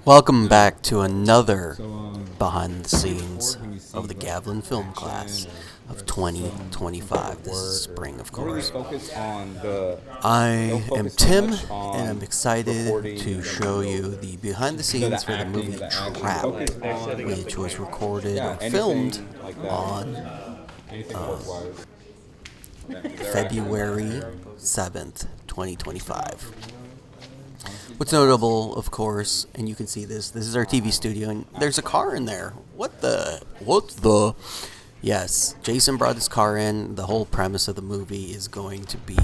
Welcome back to another behind the scenes of the Gavlin film class of 2025. This is spring, of course. I am Tim, and I'm excited to show you the behind the scenes for the movie Trapped, which was recorded or filmed on February 7th, 2025. What's notable, of course, and you can see this is our TV studio, and there's a car in there. What the? Yes, Jason brought his car in. The whole premise of the movie is going to be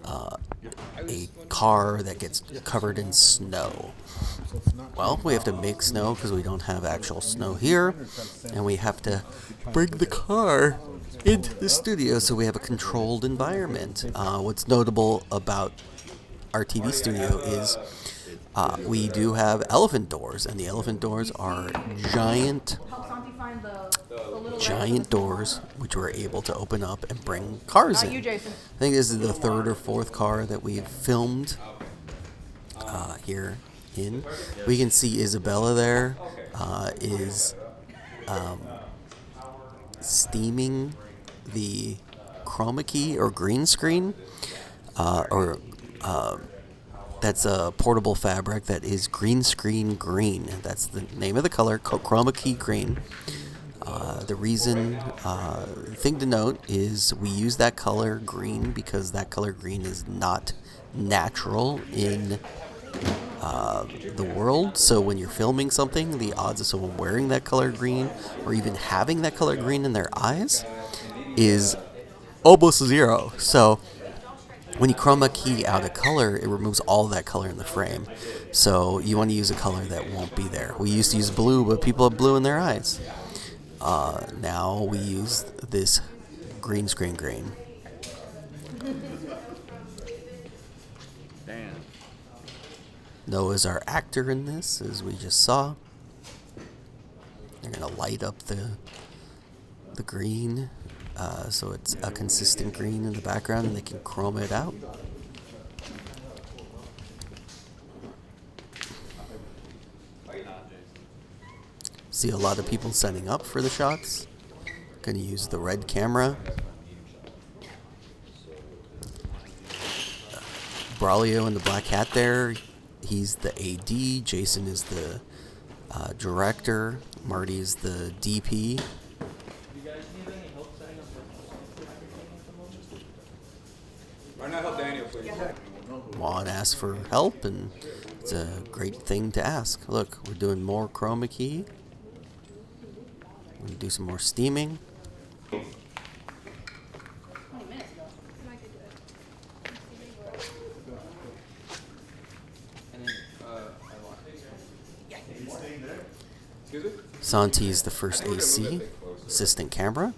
a car that gets covered in snow. Well, we have to make snow because we don't have actual snow here, and we have to bring the car into the studio so we have a controlled environment. What's notable about our TV studio is we do have elephant doors, and the elephant doors are giant doors which we're able to open up and bring cars in. I think this is the third or fourth car that we've filmed here in. We can see Isabella there is steaming the chroma key or green screen that's a portable fabric that is green screen green. That's the name of the color, chroma key green. The reason, thing to note is we use that color green because that color green is not natural in the world. So when you're filming something, the odds of someone wearing that color green or even having that color green in their eyes is almost zero. So when you chroma key out a color, it removes all of that color in the frame. So you want to use a color that won't be there. We used to use blue, but people have blue in their eyes. Now we use this green screen green. Noah's our actor in this, as we just saw. They're going to light up the green. So it's a consistent green in the background, and they can chroma it out. See a lot of people setting up for the shots. Going to use the red camera. Braulio in the black hat there, he's the AD. Jason is the director. Marty is the DP. Juan asked for help, and it's a great thing to ask. Look, we're doing more chroma key. We're going to do some more steaming. Santi is the first AC, assistant camera.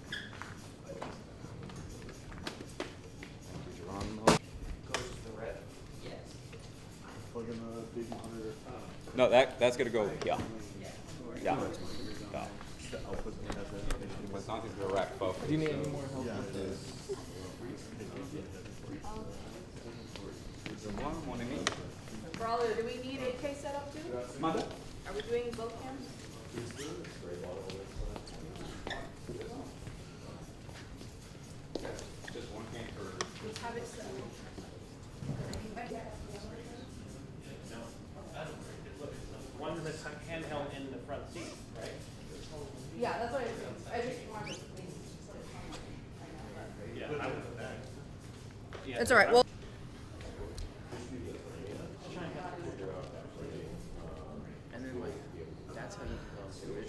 No, that's gonna go. Yeah. Santi's direct focus. Do you need any more help with this? Braulio, do we need 8K setup too? Mother? Are we doing both cams? Just one cam for. Just have it set. One that's handheld in the front seat, right? Yeah, that's what I just wanted to please. Yeah, I would put that. Yeah. It's all right. Well. And then, like, that's how you do it.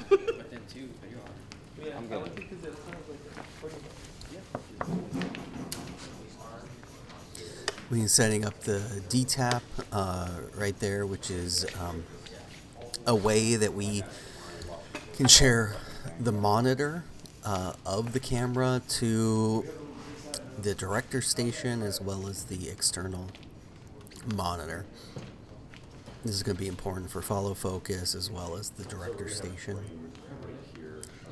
But then, too, you're on. I'm good. We're setting up the DTAP right there, which is a way that we can share the monitor of the camera to the director station as well as the external monitor. This is going to be important for follow focus as well as the director station.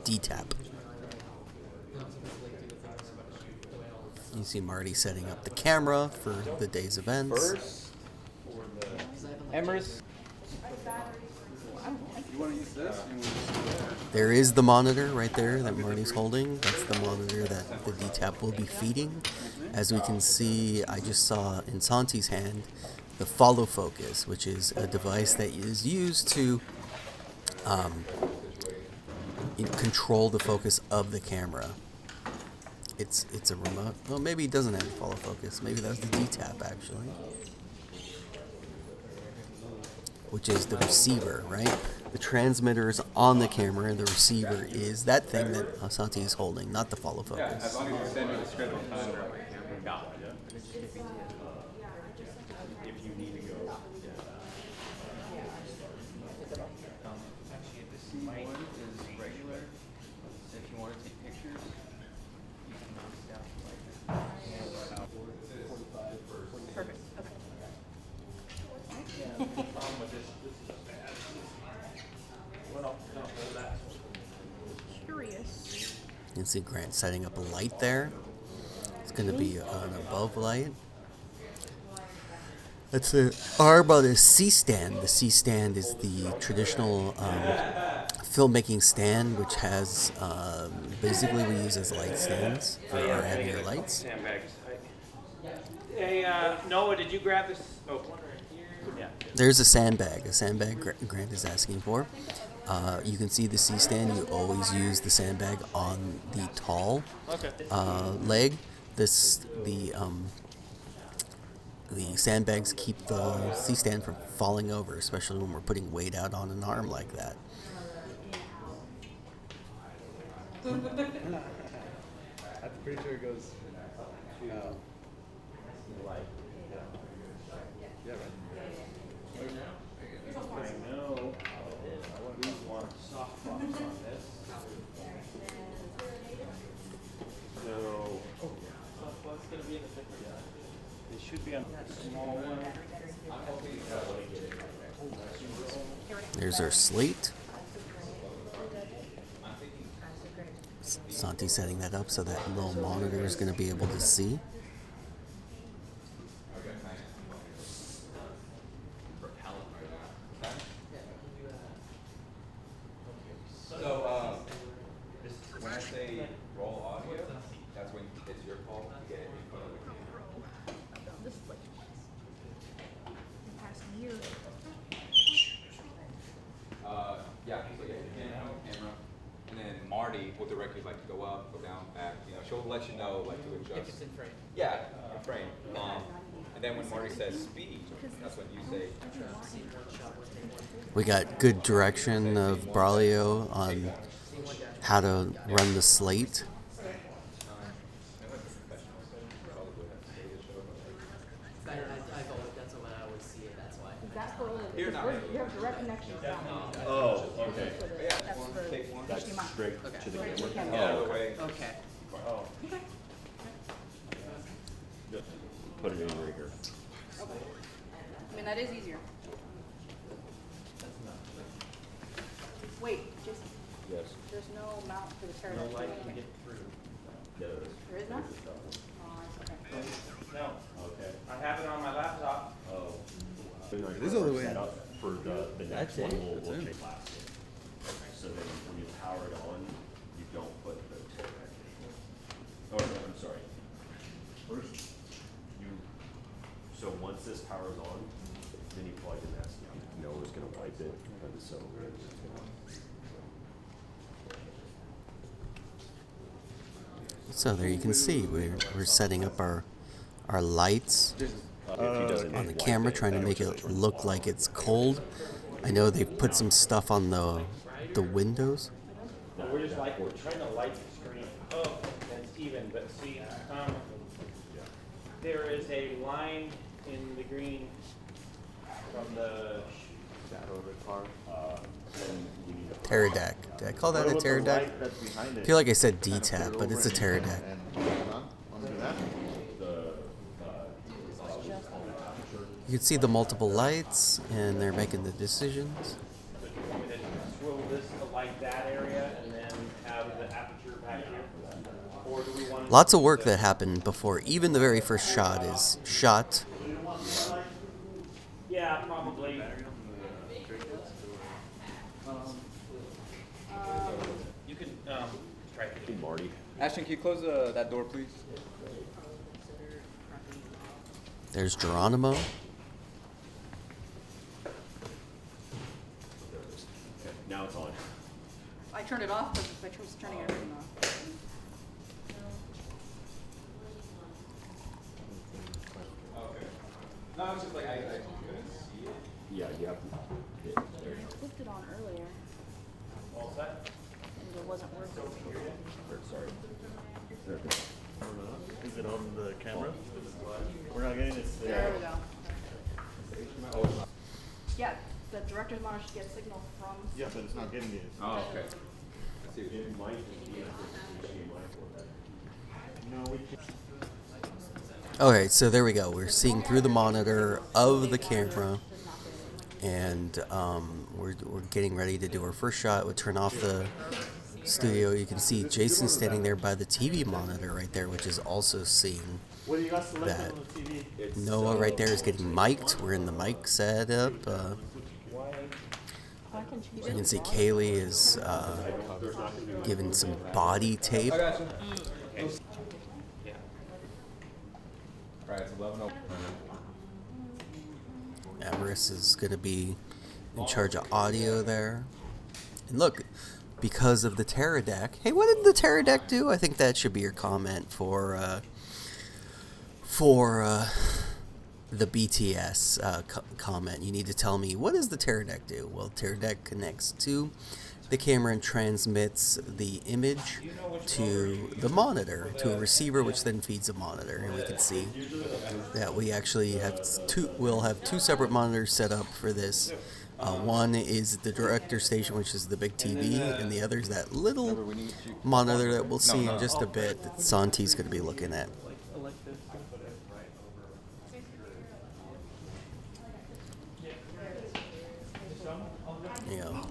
DTAP. You see Marty setting up the camera for the day's events. First, Emers. You want to use this? There is the monitor right there that Marty's holding. That's the monitor that the DTAP will be feeding. As we can see, I just saw in Santi's hand the follow focus, which is a device that is used to control the focus of the camera. It's a remote. Well, maybe it doesn't have follow focus. Maybe that's the DTAP actually, which is the receiver, right? The transmitter is on the camera, and the receiver is that thing that Santi is holding, not the follow Yeah, as focus. long as you send me the scheduled time. If you need to go. C1 is regular. If you want to take pictures, you can just down like that. Perfect, curious. You can see Grant setting up a light there. It's going to be an above light. That's an arm on a C-stand. The C-stand is the traditional filmmaking stand, which has basically we use as light stands for our heavier lights. Sandbags. Hey, Noah, did you grab this? Oh, yeah. There's a sandbag. A sandbag Grant is asking for. You can see the C-stand. You always use the sandbag on the tall leg. The sandbags keep the C-stand from falling over, especially when we're putting weight out on an arm like that. I'm pretty sure it goes. Yeah, right. I know. We want soft box on this. So, soft box gonna be in the picture. It should be on that small one. There's our slate. Santi setting that up so that little monitor is going to be able to see. So, when I say roll audio, that's when it's your call to get it in front of the camera. This is like the past year. Yeah, so yeah, you can have a camera, and then Marty will directly like go up, go down, back. You know, she'll let you know like to adjust. If it's in frame. Yeah, in frame. And then when Marty says speed, that's when you say. We got good direction of Braulio on how to run the slate. I've always, that's what I always see it, that's why. That's for, Here, now. you have direct connection down. Oh, okay. That's for Take one. That's HDMI. straight to the camera. Yeah, the way. Okay. Just put it in right here. I mean, that is easier. Wait, just, Yes. there's no mount for the No pterodactyl. light can get through. There it is. There is none? Oh, okay. No, Okay. I have it on my laptop. Oh. It is all the way in. For the next That's one, it. we'll That's change it. plastic. So then when you power it on, you don't put the pterodactyl. Oh, no, I'm sorry. First, so once this power's on, then you plug in that, Noah's gonna wipe it, and so it's gonna. So there you can see we're setting up our lights on the camera, trying to make it look like it's cold. I know they've put some stuff on the windows. We're just like, we're trying to light the screen up, that's even, but see, there is a line in the green from the shadow of the car. Pterodac. Did I call that a pterodac? I feel like I said DTAP, but it's a pterodac. You can see the multiple lights, and they're making the decisions. I'm gonna swivel this to light that area and then have the aperture back here. Lots of work that happened before even the very first shot is shot. Yeah, probably. You can try it. Marty. Ashton, can you close that door, please? There's Geronimo. Okay, now it's on. I turned it off because I was turning everything off. Okay. No, I was just like, I couldn't see it. Yeah, you have to hit there. I flipped it on earlier All set? and it wasn't working. Or, sorry. There. Is it on the camera? We're not getting it. There we go. Yeah, the director's monitor should get signal from. Yeah, but it's not getting it. Oh, okay. I see what you mean. It might be HDMI for that. No, we can't. Okay, so there we go. We're seeing through the monitor of the camera, and we're getting ready to do our first shot. We turn off the studio. You can see Jason standing there by the TV monitor right there, which is also seeing What do you got selected that. on the TV? Noah right there is getting mic'd. We're in the mic setup. You can see Kaylee is giving some body tape. I got you. Alright, it's 11:00. Amaris is going to be in charge of audio there. And look, because of the pterodactyl. Hey, what did the pterodactyl do? I think that should be your comment for the BTS comment. You need to tell me, what does the pterodactyl do? Well, pterodactyl connects to the camera and transmits the image to the monitor, to a receiver, which then feeds a monitor. And we can see that we actually have we'll have two separate monitors set up for this. One is the director station, which is the big TV, and the other is that little monitor that we'll see in just a bit that Santi's going to be looking at. You know.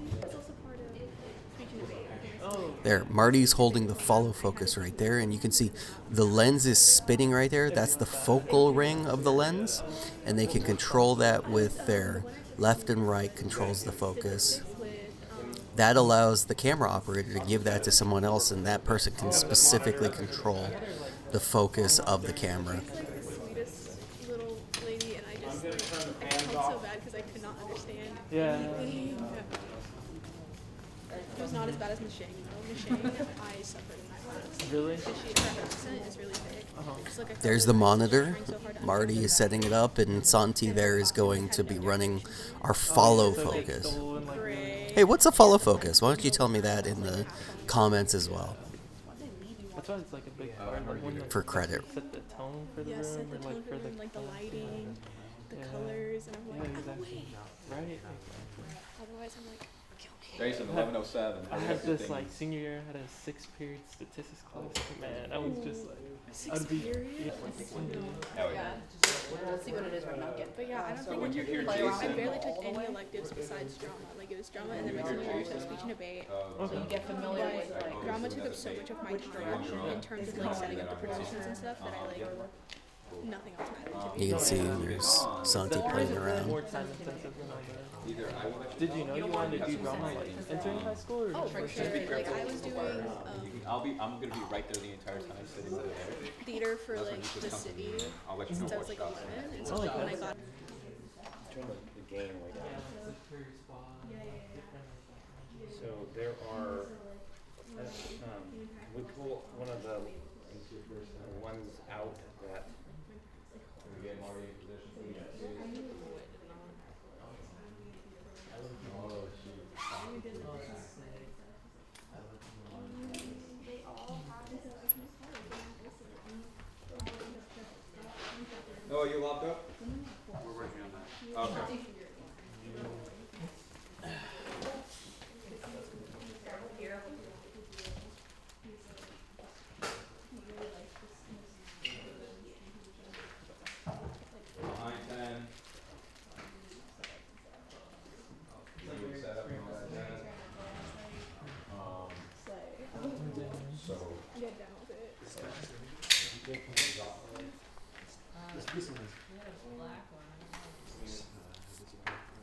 There, Marty's holding the follow focus right there, and you can see the lens is spinning right there. That's the focal ring of the lens, and they can control that with their left and right controls the focus. That allows the camera operator to give that to someone else, and that person can specifically control the focus of the camera. Sweetest little lady, and I felt so bad because I could not understand anything. It was not as bad as Machine. I suffered in that class. Really? Her accent is really big. Just like I felt There's like the I was monitor. trying so hard to Marty understand is setting it up, and Santi there is going to be running our follow So like focus. stolen, like, Great. Hey, what's a follow focus? Why don't you tell me that in the comments as well? That's why it's like a big part. Like when the, For credit. set the tone for the Yeah, room, set the or tone like for for the room, like the lighting, the Yeah. colors, and I'm Yeah, like, oh, exactly. wait. Right. Otherwise, I'm like, kill me. Jason, 11:07. I had this like senior year. I had a 6-period statistics class. Man, I was just like, Six I'd be. period? Hell yeah. We'll see what it is right now. But yeah, I don't think when you hear I Jason- barely took any electives besides drama. Like it was drama, and then my senior year was speech and debate. So you get familiar with But like. drama took up so much of my time in terms of like setting up the productions and stuff that I like nothing else mattered to me. You can see there's Santi playing around. More time intensive than all that. Did you know you wanted to do drama like entering high school or Oh, just for like sure. Like I was doing I'm gonna be right there the entire time sitting over there. theater for like the city I'll let you know since I what was like shots. 11, and so like when I got Turn the gain way down. Yeah, it's like per spot. Different. So there are, we pull one of the ones out that. Oh, you locked up? We're working on that. Okay. get down with it.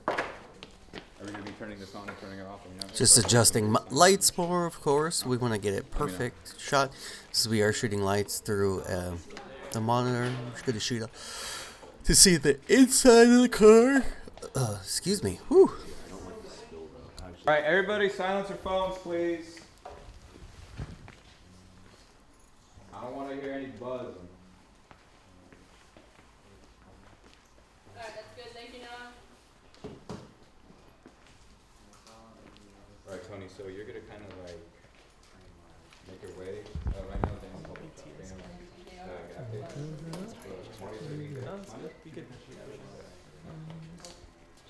Are we gonna be turning this on and turning it off? Just adjusting lights more, of course. We want to get it perfect shot. So we are shooting lights through the monitor. I'm just going to shoot to see the inside of the car. Excuse me. Whew. All right, everybody, silence your phones, please. I don't want to hear any buzzing. Alright, that's good, thank you, Noah. All right, Tony. So you're gonna kind of like make your way. Right now, Dan's holding Gav Bts. Marty's gonna be there.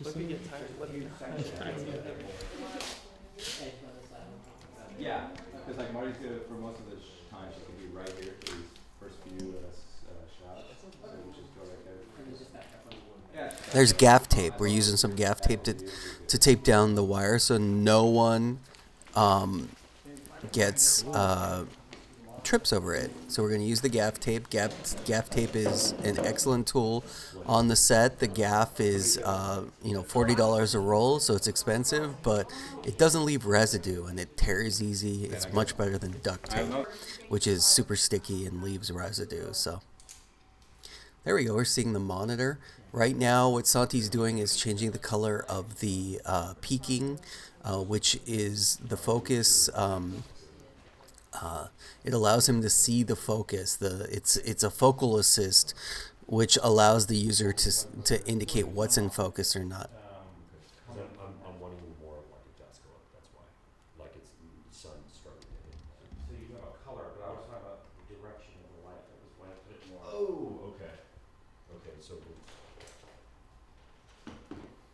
Let me get tired. Let me Yeah, because like Marty's gonna, for most of the time, she's gonna be right here for these first few shots. So we'll just go right there. Yeah. There's gaff tape. We're using some gaff tape to tape down the wire so no one gets trips over it. So we're going to use the gaff tape. Gaff tape is an excellent tool on the set. The gaff is $40 a roll, so it's expensive, but it doesn't leave residue and it tears easy. It's much better than duct tape, which is super sticky and leaves residue. So there we go. We're seeing the monitor. Right now, what Santi's doing is changing the color of the peaking, which is the focus. It allows him to see the focus. It's a focal assist, which allows the user to indicate what's in focus or not. I'm wanting more of like a dusk look, that's why. Like it's sun starting to hit. So you know about color, but I was talking about the direction of the light. That was why I put it more. Oh, okay. Okay, so.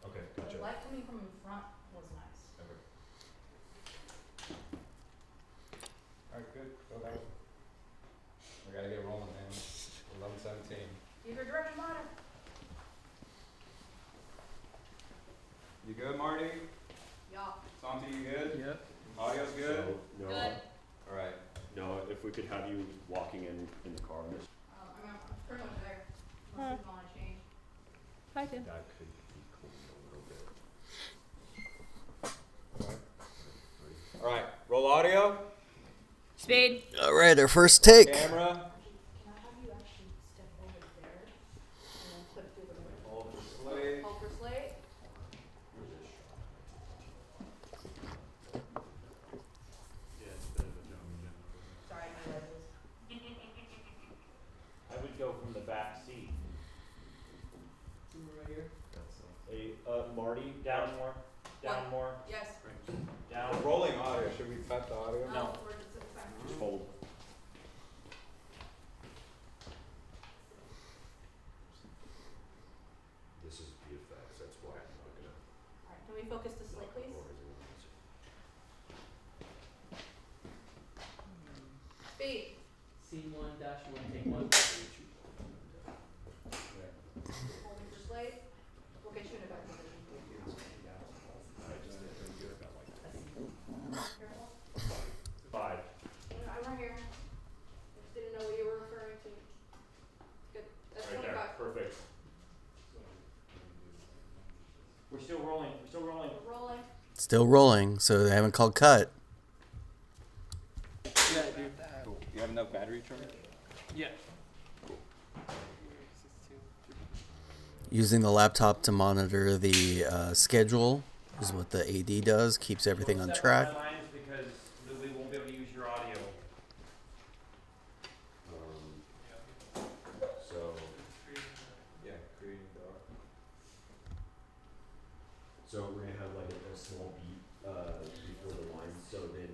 Okay, gotcha. The light coming from in front was nice. Okay. All right, good. So that was. We gotta get rolling, man. 11:17. Keep your direction monitor. You good, Marty? Yeah. Santi, you good? Yep. Audio's good? So, no, Good. All right. no, if we could have you walking in the car, I'm pretty much there. Unless you want to change. Hi, Tim. that could be cool a little bit. All right. Roll audio. Speed. All right, our first take. Camera. Can I have you actually step over there and then flip through the window? Hold for slate. Hold for slate. Sorry, my lenses. I would go from the back seat. Right here. Hey, Marty, Down more. Down What? more. Yes. Down. Rolling audio. Should we cut the audio? No. We're just at the time. just hold. This is VFX, that's why I'm not gonna. Alright, can we focus the slate, please? Speed. C1 dash one, take one. Holding for slate. We'll get you in a better position. Careful. 5. I'm right here. I just didn't know what you were referring to. Good. That's Right 25. there, perfect. We're still rolling. We're still rolling. We're rolling. Still rolling, so they haven't called cut. Yeah, dude. Cool. You have enough battery charge? Yeah. Using the laptop to monitor the schedule is what the AD does. Keeps everything on track. Lines because we won't be able to use your audio. So, Yeah. Creating dark. so we're gonna have like a small beat, before the line, so then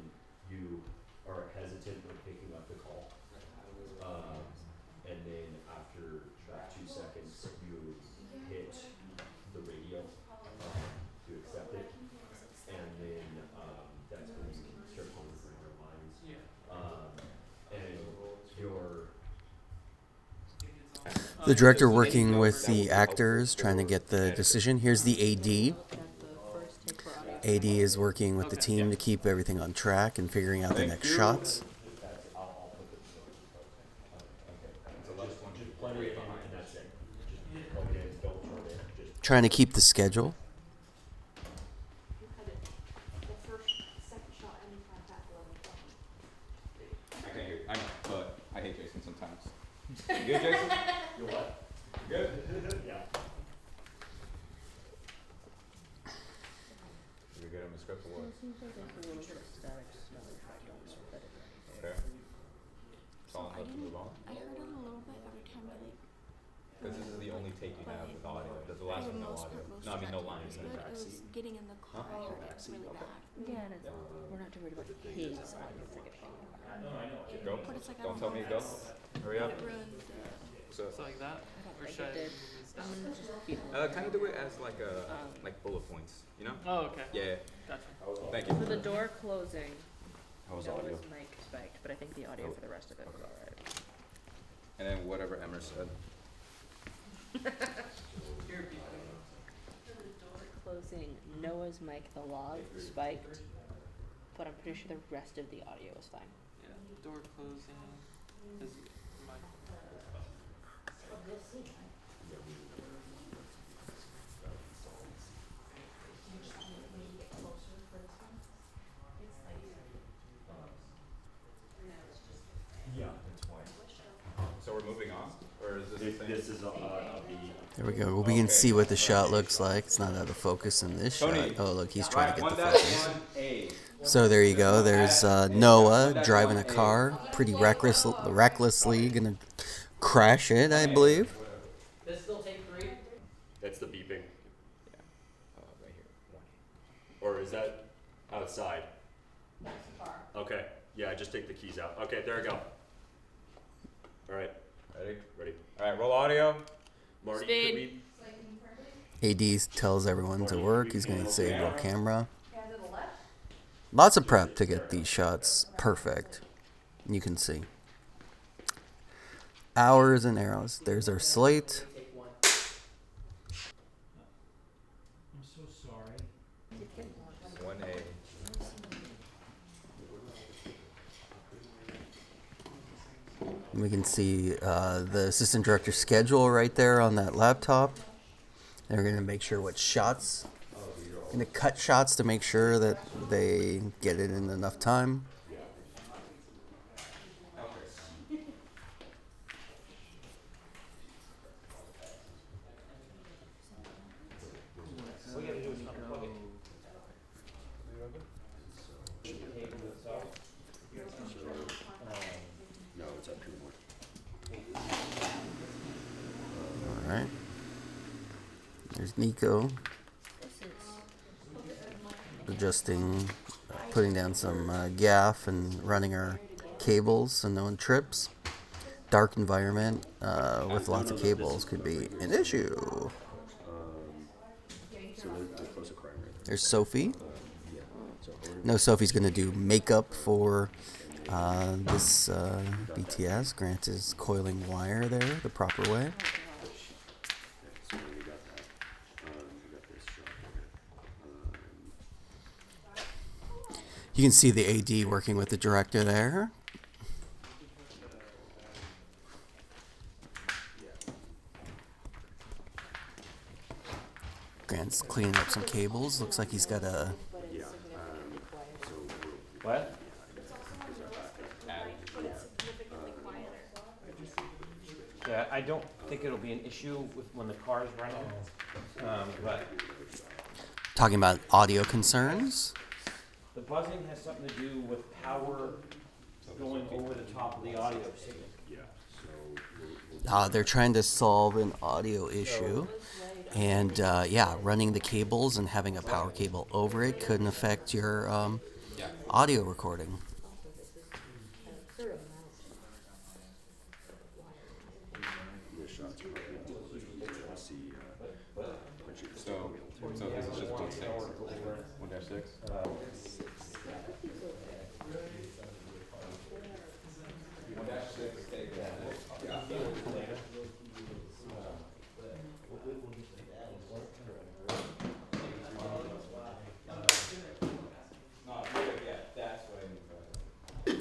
you are hesitant when picking up the call. And then after about 2 seconds, you hit the radio, to accept it. And then, that's when you can start monitoring your lines. And your, The director working with the actors, trying to get the decision. Here's the AD. AD is working with the team to keep everything on track and figuring out the next shots. Okay, don't turn it, just. Trying to keep the schedule. You cut it. The first, second shot, anytime past 11 o'clock. I can't hear you. I know, but I hate Jason sometimes. You good, Jason? You what? You good? Yeah. Did we get him a script or what? Okay. Colin, let's move on. I heard it a little bit every time I Because this is the only take you have with audio. There's the last one no audio. No, I mean no lines. It was getting in the car. I heard it really bad. Yeah, and it's, we're not too worried about his audio forgetting. Go. But it's like Don't tell me to go. Hurry up. it ruined So, like that? I don't think it did. I'm gonna just keep. kind of do it as like a like bullet points. You know? Oh, okay. Yeah. Gotcha. Thank you. For the door closing, How was no audio? was mic spiked, but I think the audio for the rest of it was alright. And then whatever Emmer said. For the door closing, Noah's mic, the log, spiked, but I'm pretty sure the rest of the audio was fine. Yeah. Door closing. Is my. Yeah, that's why. So we're moving on, or is this the thing? This is a There we go. We can see what the shot looks like. It's not out of focus in this Tony. shot. Oh, look, he's trying to get the Right, focus. 1-1A. So there you go. There's Noah driving a car, pretty recklessly gonna crash it, I believe. This still take 3? That's the beeping. Right here. 1A. Or is that outside? Okay, yeah, just take the keys out. Okay, there we go. Alright, Ready? ready. All right, roll audio. Marty, Speed. could we? AD tells everyone to work. He's gonna save your camera. Yeah, to the left? Lots of prep to get these shots perfect. You can see. Hours and arrows. There's our slate. Take 1. I'm so sorry. 1A. We can see the assistant director's schedule right there on that laptop. They're going to make sure what shots, going to cut shots to make sure that they get it in enough time. No, it's up to the one. All right. There's Nico adjusting, putting down some gaff and running our cables so no one trips. Dark environment with lots of cables could be an issue. So they're close to crime right there. There's Sophie. Yeah. So No, Sophie's going to do makeup for this BTS. Grant is coiling wire there the proper way. so we got that. We got this shot here. You can see the AD working with the director there. Grant's cleaning up some cables. Looks like he's got a Yeah. So What? Yeah, I don't think it'll be an issue with when the car's running, but talking about audio concerns. the buzzing has something to do with power going over the top of the audio signal. yeah. So They're trying to solve an audio issue. And yeah, running the cables and having a power cable over it couldn't affect your audio recording. the shots are trying to see what you So this is just 1-6. 1-6. 1-6. Take that. No, yeah, that's what I mean by that.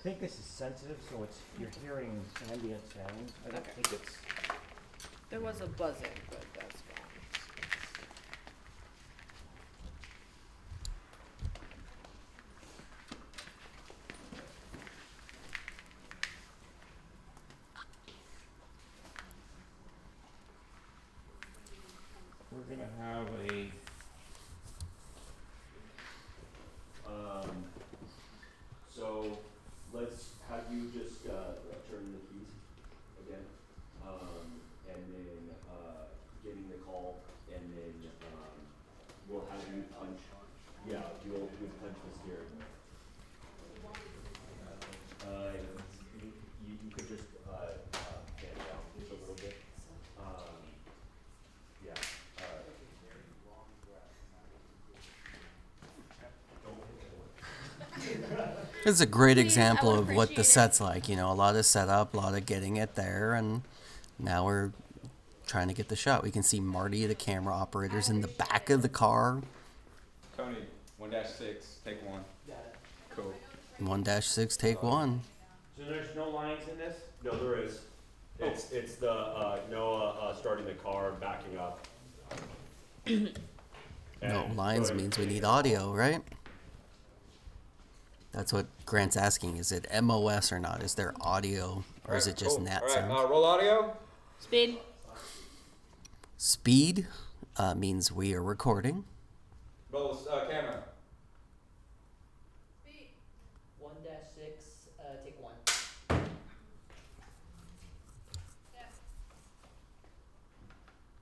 think this is sensitive, so it's, you're hearing ambient sounds. I don't think it's, There was a buzzing, but that's gone. we're gonna have a, So let's have you just turn in the keys again, and then getting the call, and then we'll have you punch. Yeah, you'll punch the steering wheel. You could just fan it out just a little bit. Yeah. This is a great Please, I example would of what the appreciate it. set's like. You know, a lot of setup, a lot of getting it there, and now we're trying to get the shot. We can see Marty, the camera operator's in the back of the car. Tony, 1-6, take one. Cool. 1-6, take one. so there's no lines in this? No, there is. It's the Noah starting the car and backing up. No, And lines go ahead. means we need audio, right? That's what Grant's asking. Is it MOS or not? Is there audio or is it just Cool. nat All right, sounds? roll audio. Speed. Speed means we are recording. Roll camera. 1-6, take 1.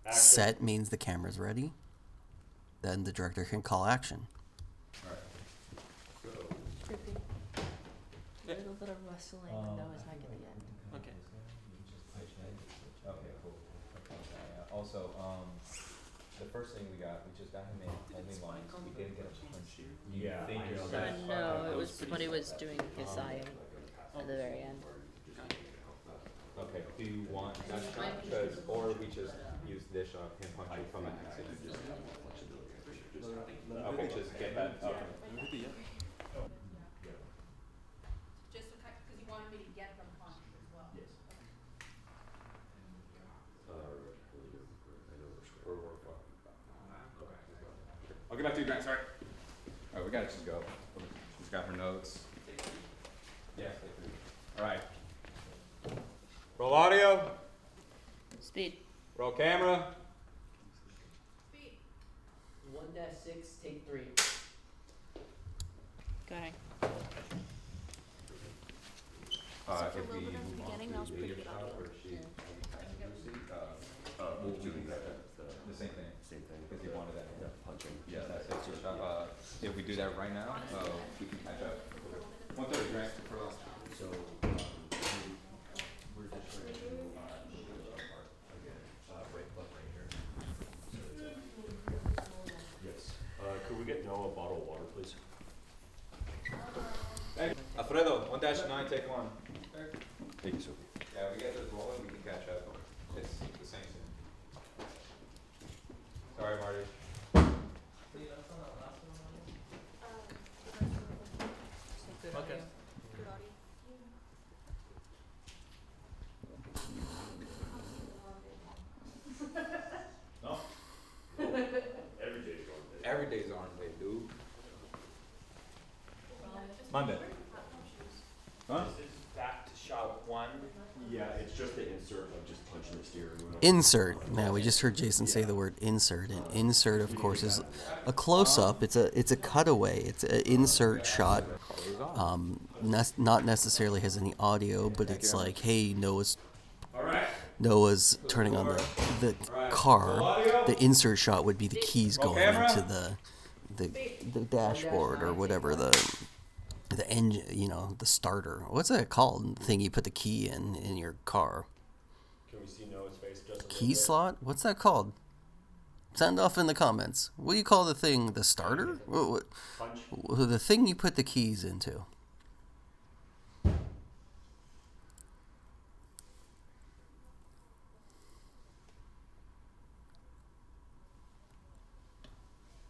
Action. Set means the camera's ready. Then the director can call action. All right. So, Creepy. There's a little rustling of Noah's mic at the end. okay, cool. Also, the first thing we just got him in only lines. We didn't get a punch. You Yeah, think I you're know. set? No, it was when he was doing his sighing at the very end. Okay, do you want that shot? Because, or we just use this shot, him punching from an accident. Okay, just get that, okay. Just because you wanted me to get them punched as well. Yes. I'll get back to you, Grant, sorry. Alright, we gotta just go. She's got her notes. Yeah. Alright. Roll audio, Speed. roll camera. 1-6, take 3. Go ahead. For a If little we bit at the move on beginning, to that was pretty later good shot audio. where she, We'll do the same thing, same thing. because you wanted that. Yeah, punching. Yeah, that's it. Shot. If we do that right now, we can catch up. 1:30, Grant, for us. So, we're just ready to move our part again, right foot right here. Yes. Could we get Noah a bottle of water, please? Hey, Alfredo, 1-9, take one. Thank you, sir. Yeah, we get this rolling, we can catch up. It's the same thing. Sorry, Marty. Good Okay. audio. Good audio. No? Every day's on day. Every day's on day, dude. Monday. Huh? This is back to shot 1. Yeah, it's just the insert of just punching the steering wheel. Insert. Now we just heard Jason say the word insert, and insert, of course, is a close-up. It's a cutaway. It's an insert shot. Not necessarily has any audio, but it's like, hey, Noah's turning on the car. The insert shot would be the keys going into the dashboard or whatever the engine, the starter. What's that called? The thing you put the key in your car. Can we see Noah's face just a little Key bit? slot? What's that called? Send off in the comments. What do you call the thing? The starter? Punch. The thing you put the keys into.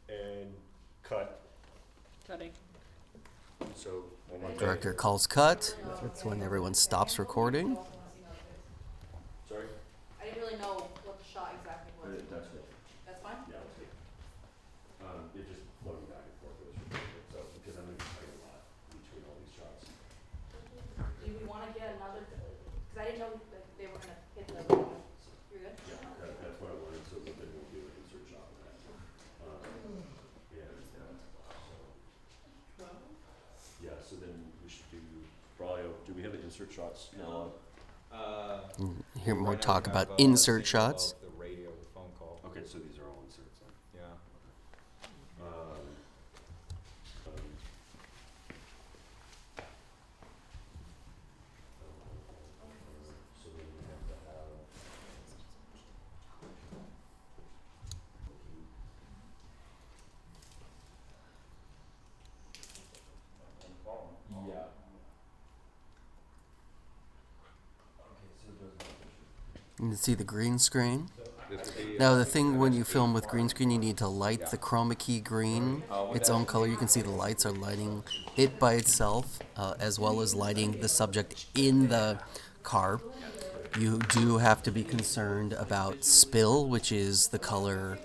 And cut. Cutting. So, Director calls cut. That's when everyone stops recording. Sorry? I didn't really know what the shot exactly was. That's good. That's fine? Yeah, that's good. You're just floating back and forth with it, so, because I'm gonna be cutting a lot between all these shots. Do we wanna get another, cause I didn't know that they were gonna hit the, you're good? Yeah, that's what I wanted, so then we'll do an insert shot of that. Yeah, so then we should do, probably, do we have the insert shots now? Hear more right now talk we about have, insert signal shots. of the radio, the phone call. Okay, so these are all inserts then. Yeah. So then we have to have. Yeah. Okay, so it does. You can see the green screen. This would be, Now the thing when you film with green screen, you need to light the chroma key green its own color. You can see the lights are lighting it by itself, as well as lighting the subject in the car. You do have to be concerned about spill, which is the color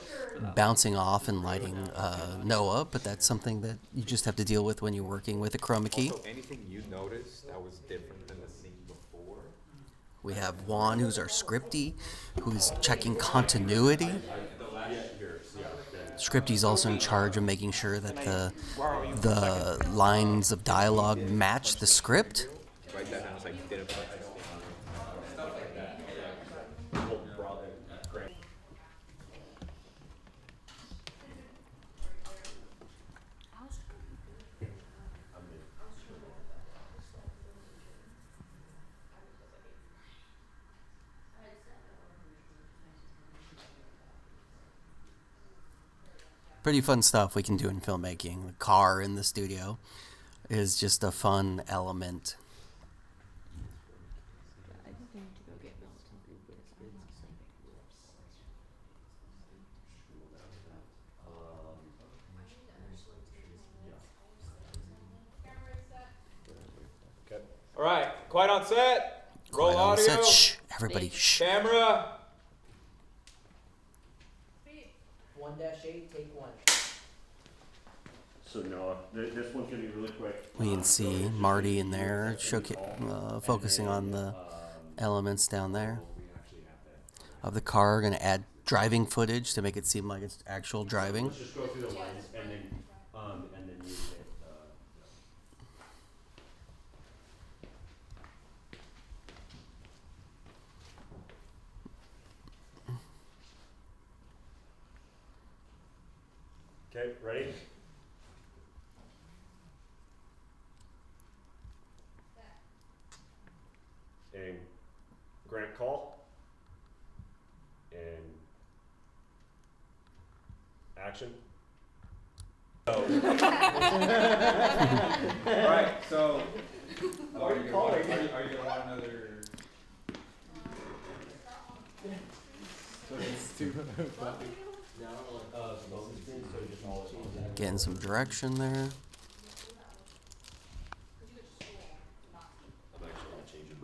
bouncing off and lighting Noah, but that's something that you just have to deal with when you're working with a chroma key. also, anything you noticed that was different than the scene before? We have Juan, who's our scripty, who's checking continuity. Scripty's also in charge of making sure that the lines of dialogue match the script. Write that down, it's like didn't put this Pretty fun stuff we can do in filmmaking. The car in the studio is just a fun element. I think we need to go get milk. I'm not sleeping. Okay. All right, quiet on set. Roll Quiet on audio. set. Shh, everybody, shh. Camera. 1-8, take 1. So Noah, this one's gonna be really quick. We can see Marty in there, focusing on the elements down there of the car. Going to add driving footage to make it seem like it's actual driving. Let's just go through the lines and then you hit, Okay, ready? And Grant call. And action. All right, so. Are you gonna want another? Getting some direction there. I'm actually gonna change it.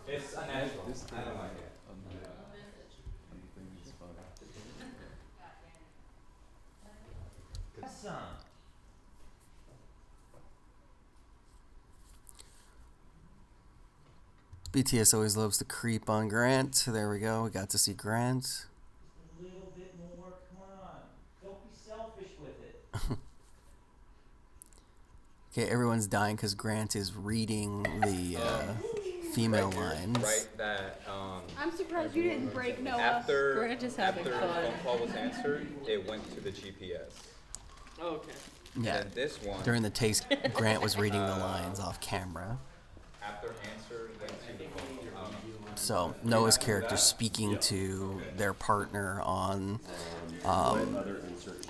It's unnatural. I don't like it. BTS always loves to creep on Grant. There we go. We got to see Grant. A little bit more, come on. Don't be selfish with it. Okay, everyone's dying because Grant is reading the female lines. Right, that I'm surprised you didn't break Noah. after Grant is having after fun. the phone call was answered, it went to the GPS. Oh, okay. Yeah. And this one, During the taste, Grant was reading the lines off camera. after answered, went to the phone. So Noah's character speaking to their partner on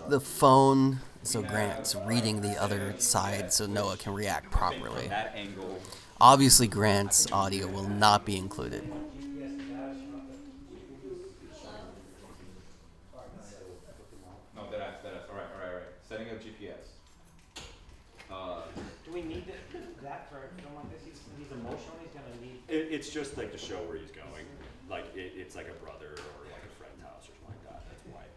the phone. So Grant's reading the other side so Noah can react properly. That angle. Obviously, Grant's audio will not be included. No, that after I film like this, he's emotional, he's gonna need. It's just like to show where he's going. Like it's like a brother or like a friend's house or something like that. That's why.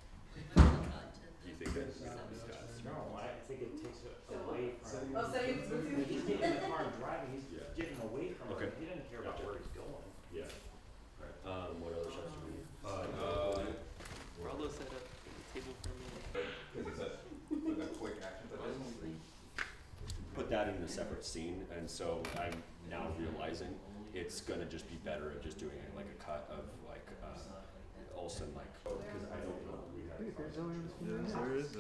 You think that he's discussed? No, I think it takes it away from. When he's getting in the car and driving, he's getting away from Okay. it. He doesn't care about Gotcha. where he's going. Yeah. What other shots do we need? Rollo set up the table for me. Because it's a quick action. Put that in a separate scene, and so I'm now realizing it's gonna just be better at just doing like a cut of like Olsen like because I don't know we have. There is. To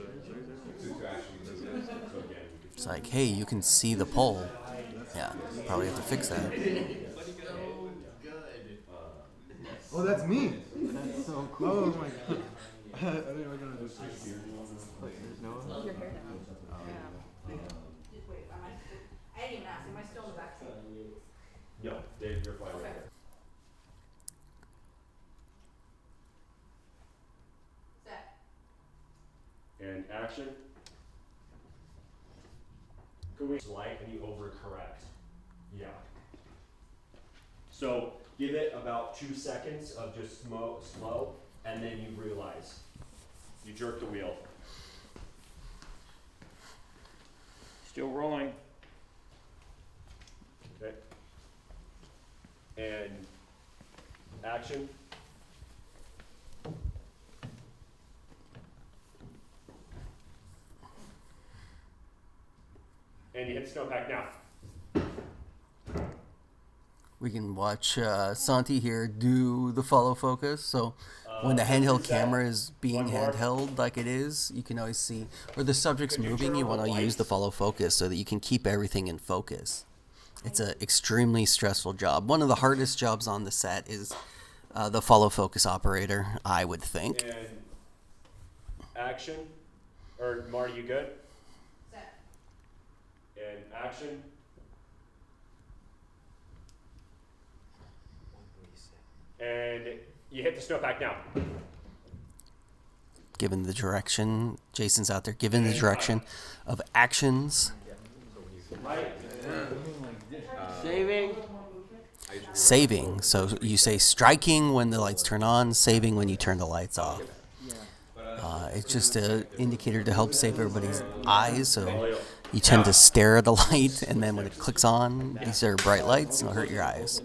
actually do this. So again, we could It's like, hey, you can see the pole. Yeah, probably have to fix that. Oh, that's me. That's so cool. Oh my god. I didn't even gonna do this. There's Noah. Your hair down. Just wait, I didn't even ask, am I still in the back seat? no, Dave, you're fine. Okay. Set. And action. Can we like and you overcorrect? Yeah. So give it about 2 seconds of just slow, and then you realize you jerk the wheel. Still rolling. Okay. And action. And you hit snowpack now. We can watch Santi here do the follow focus. So when the handheld camera is being One more. handheld like it is, you can always see, or the subject's Could you moving, turn you on want the to use the lights? follow focus so that you can keep everything in focus. It's an extremely stressful job. One of the hardest jobs on the set is the follow focus operator, I would think. And action. Or Marty, you good? Set. And action. And you hit the snowpack now. Given the direction, Jason's out there, given the direction of actions, Saving. saving. So you say striking when the lights turn on, saving when you turn the lights off. It's just an indicator to help save everybody's eyes. So you tend to stare at a light, and then when it clicks on, these are bright lights, and it'll hurt your eyes.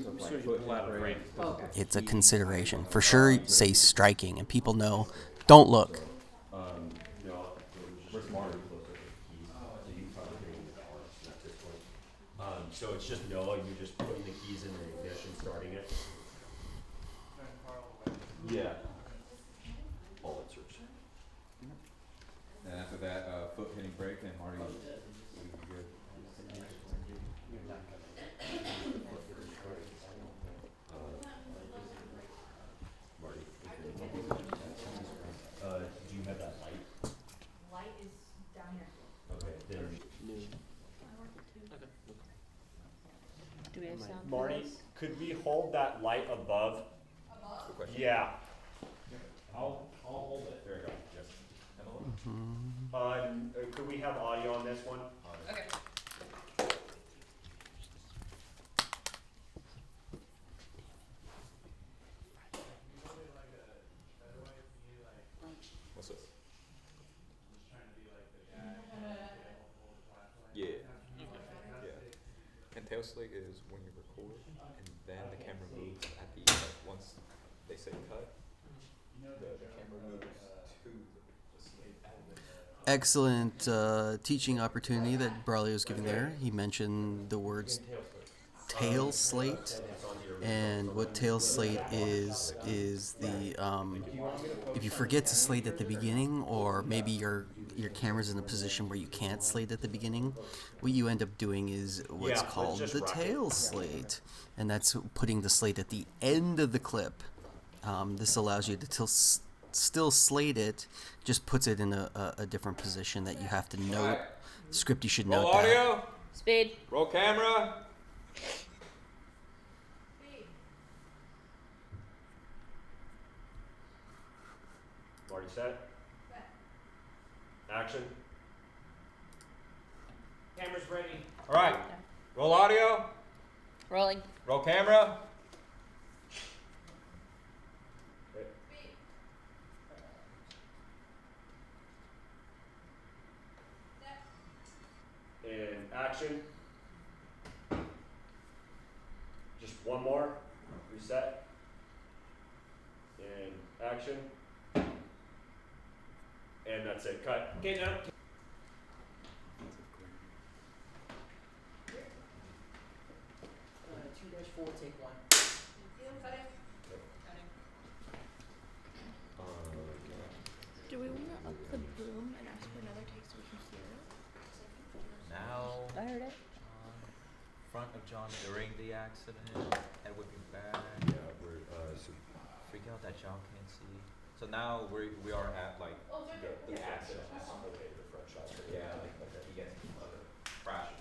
It's a consideration. For sure, say striking, and people know, don't look. Where's Marty? So it's just Noah, you just putting the keys in the ignition, starting it. Yeah. All that search. And after that, foot hitting brake, and Marty will be good. Marty. Do you have that light? Light is down here. Okay, then. Do we have sound? Marty, could we hold that light above? Above? Good question. Yeah. I'll hold it. There you go. Yes. Could we have audio on this one? Okay. What's this? Yeah. And tail slate is when you record, and then the camera moves at the once they say cut, the camera moves to the slate. Excellent teaching opportunity that Braulio was giving there. He mentioned the words tail slate, and what tail slate is the if you forget to slate at the beginning, or maybe your camera's in a position where you can't slate at the beginning, what you end up doing is what's Yeah, called let's the just rock tail it. slate, and that's putting the slate at the end of the clip. This allows you to still slate it, just puts it in a different position that you have to note. Script, you should note Roll that. audio. Speed. Roll camera. Marty set? Action. Camera's ready. All right. Roll audio. Rolling. Roll camera. And action. Just one more. Reset. And action. And that's it. Cut. Okay, now. 2-4, take 1. Do we want to up the boom and ask for another take so we can hear it? Now, I heard it. front of John during the accident, head whipping back. Yeah, we're Freak out that John can't see. So now we are at like the accident. okay, the front shot. Yeah, like he gets crashes.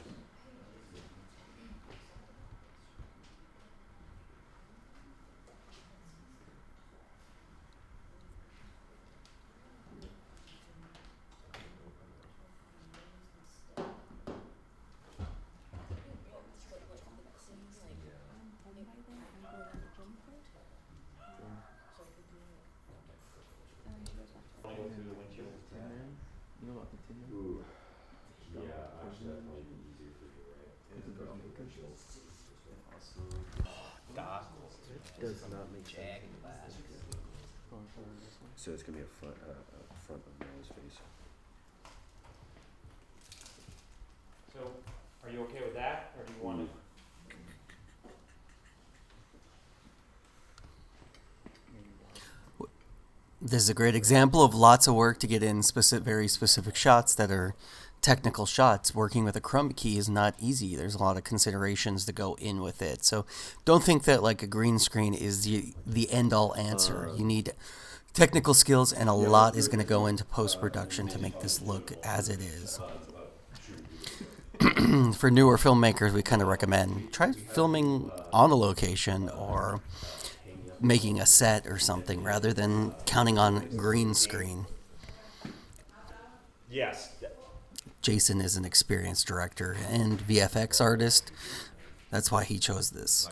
Wanna go through the windshield? You know about the tin? Ooh. Yeah, actually that might be easier for you, right? Does not make sense. So it's gonna be a front of nose face. So, are you okay with that, or do you want to? This is a great example of lots of work to get in very specific shots that are technical shots. Working with a chroma key is not easy. There's a lot of considerations that go in with it. So don't think that like a green screen is the end-all answer. You need technical skills, and a lot is going to go into post-production to make this look as it is. For newer filmmakers, we kind of recommend try filming on a location or making a set or something rather than counting on green screen. Yes. Jason is an experienced director and VFX artist. That's why he chose this.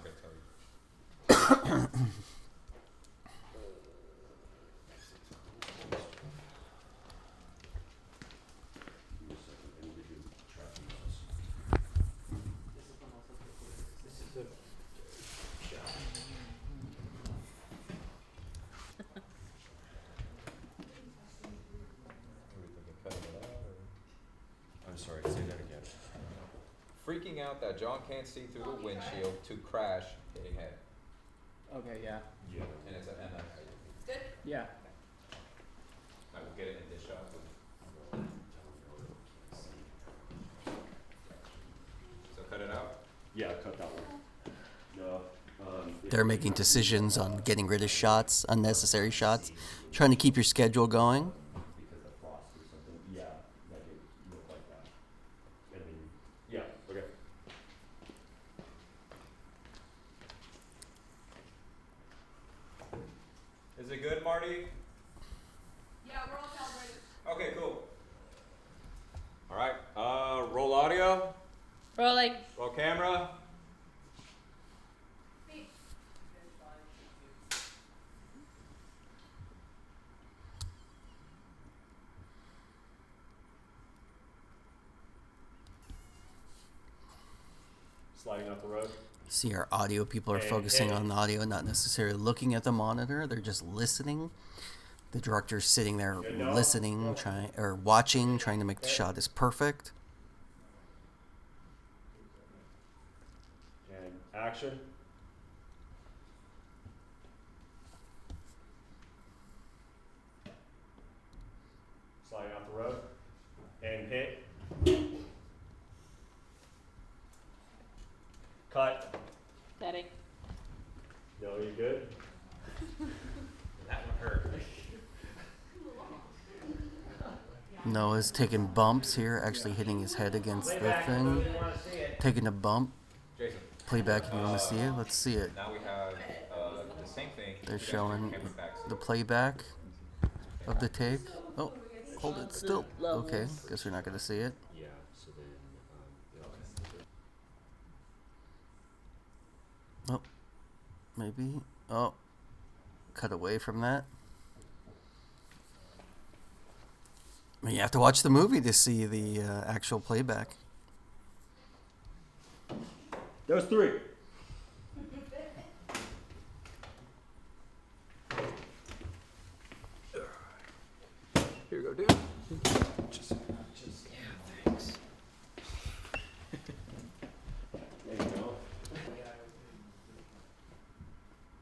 I'm sorry, say that again. Freaking out that John can't see through the windshield to crash hitting head. Okay, yeah. Yeah. And it's a, Yeah. I will get it in this shot. So cut it out. Yeah, cut that one. No. They're making decisions on getting rid of shots, unnecessary shots, trying to keep your schedule going. Because of frost or something. Yeah, make it look like that. And then, yeah, okay. Is it good, Marty? Yeah, we're all calibrated. Okay, cool. All right, roll audio, Rolling. roll camera. Sliding up the road. See, our audio people are focusing on the audio, not necessarily looking at the monitor. They're just listening. The director's sitting there listening, watching, trying to make the shot as perfect. And action. Sliding off the road. And hit. Cut. Setting. No, you good? That one hurt. Noah's taking bumps here, actually hitting his head against the thing. Taking a bump. Jason. Playback if you want to see it. Let's see it. Now we have the same thing. They're just showing camera back. the playback of the take. Oh, hold it still. Okay, guess we're not going to see it. Yeah, so then, Oh, maybe. Oh, cut away from that. You have to watch the movie to see the actual playback. That was 3. Here you go, dude. Just thanks. There you go.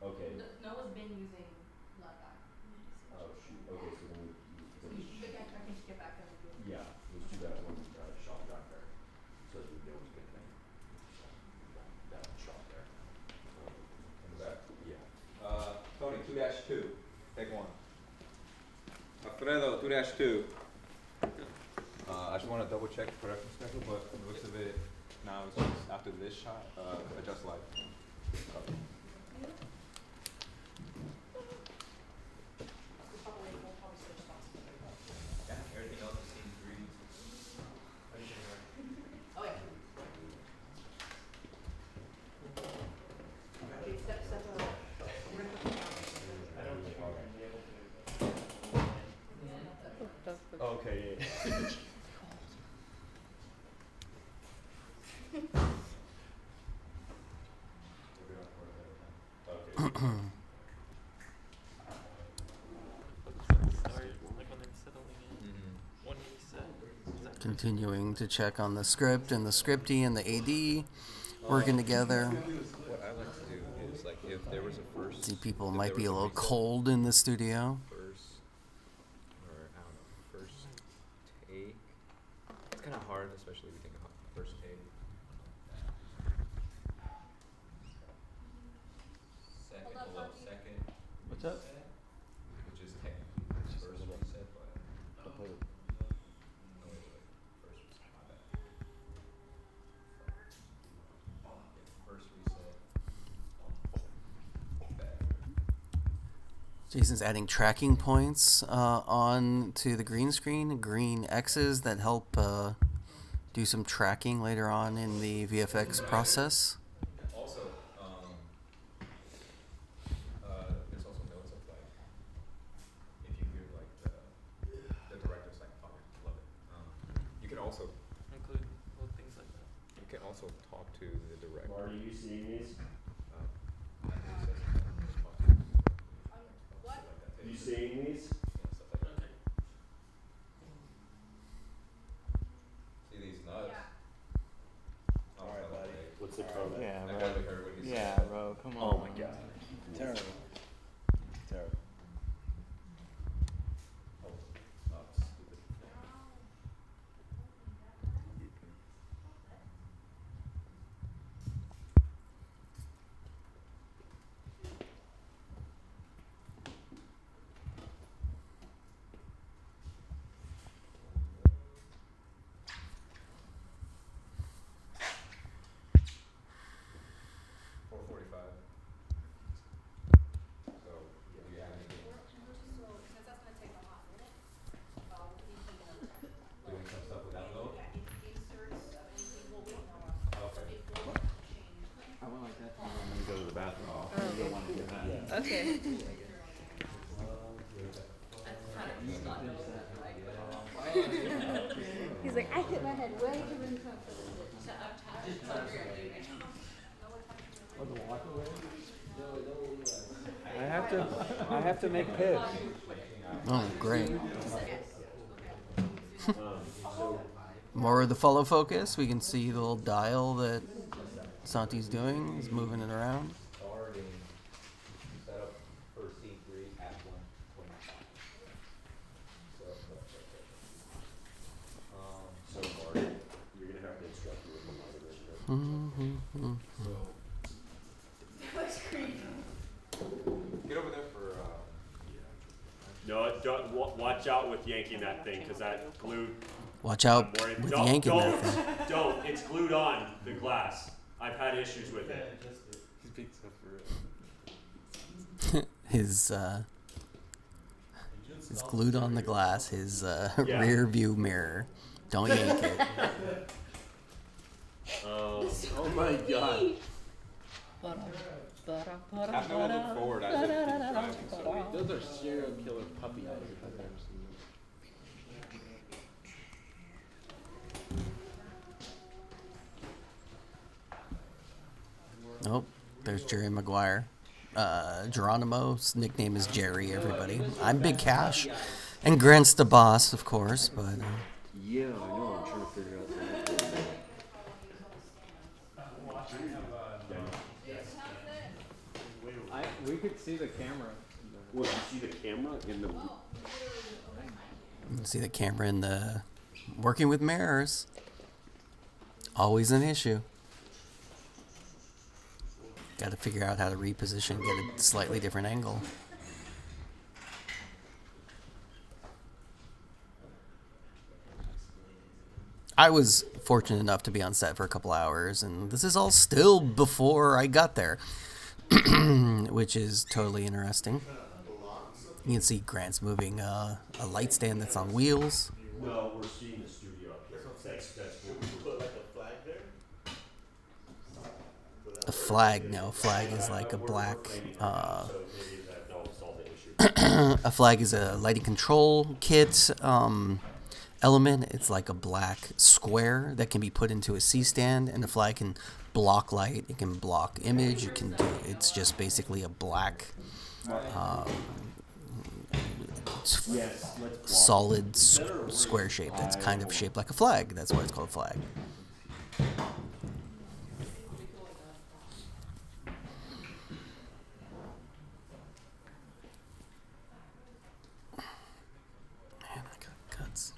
Okay. Noah's been using left eye. Oh shoot. Okay, so then I can just get back there and do it. yeah, let's do that one shot back there. So that we know what's good thing. That shot there. In the back. Yeah. Tony, 2-2. Take 1. Alfredo, 2-2. I just want to double check the production schedule, but from the looks of it, now it's just after this shot, adjust light. Yeah, everything else is seen green. Oh, yeah. Okay, step, we're gonna put the camera. I don't think we're gonna be able to. Okay, yeah. Okay. Start like when it's settling in. One reset. Is that Continuing to check on the script and the scripty and the AD working together. What I like to do is like if there was a first. See, people if might there be was a little reset, cold in the studio. First, or I don't know, first take. It's kind of hard, especially if you think about first take. Second, second. What's up? Which is technically first reset, but. No, wait, first reset, my bad. Yeah, first reset. Jason's adding tracking points on to the green screen, green X's that help do some tracking later on in the VFX process. Also, there's also notes of like, if you hear like the director's like, oh, I love it. You can also Include little things like that. you can also talk to the director. Are you seeing these? What? You seeing these? Okay. See these nuts? Yeah. Alright, buddy. What's the code? Yeah, I bro. barely heard what he Yeah, said. bro. Come on. Oh my god. Terrible. Terrible. Oh, nuts. So, do you have anything? So, since that's gonna take a hot minute, we can, Doing some stuff with that though? inserts of anything, well, we don't know. Okay. Before we change. I went like that. I'm gonna go to the bathroom. Oh, You don't want to do that. okay. He's like, I hit my head way too in front. I have to make piss. Oh, great. More of the follow focus. We can see the little dial that Santi's doing. He's moving it around. Starting setup for C3 at 1:25. So Marty, you're gonna have to instruct me with the monitor. Get over there for, No, don't, watch out with yanking that thing, cause that glued. Watch out More- with don't, yanking don't, that thing. Don't, it's glued on the glass. I've had issues with it. His it's glued on the glass. His Yeah. rear view mirror. Don't yank it. Oh my god. Hold on. Have to look forward as if he's driving, so. Those are serial killer puppy eyes if I've ever seen them. Nope. There's Jerry Maguire. Geronimo's nickname is Jerry, everybody. I'm Big Cash. And Grant's the boss, of course, but... Yeah, I know. I'm trying to figure out something. We could see the camera. Well, you see the camera in the... You can see the camera in the... Working with mirrors. Always an issue. Got to figure out how to reposition, get a slightly different angle. I was fortunate enough to be on set for a couple hours, and this is all still before I got there, which is totally interesting. You can see Grant's moving a light stand that's on wheels. No, we're seeing the studio up here. That's what we put like a flag there. A flag, no, a flag is like a black. So maybe that'll solve the issue. A flag is a lighting control kit element. It's like a black square that can be put into a C-stand, and the flag can block light. It can block image. It can do. It's just basically a black. Solid square shape that's kind of shaped like a flag. That's why it's called a flag. Man, I got cuts.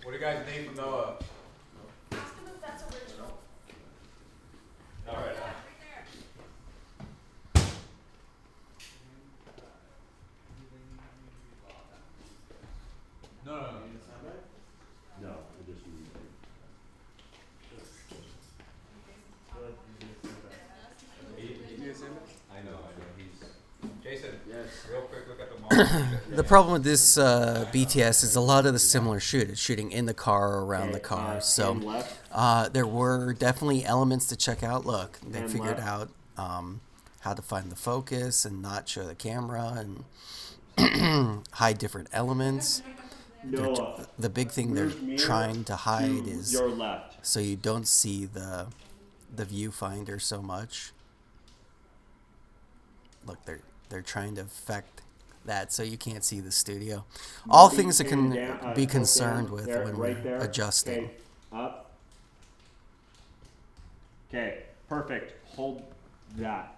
What do you guys need from Noah? Ask him if that's original. All right. No. No, I just need... I know. He's... Jason, yes. Real quick, look at the model. The problem with this BTS is a lot of the similar shoot. It's shooting in the car or around the car. So there were definitely elements to check out. Look, they figured out how to find the focus and not show the camera and hide different elements. The big thing they're trying to hide is your left, so you don't see the viewfinder so much. Look, they're trying to affect that so you can't see the studio. All things that can be concerned with when we're adjusting. Okay, up. Okay, perfect. Hold that.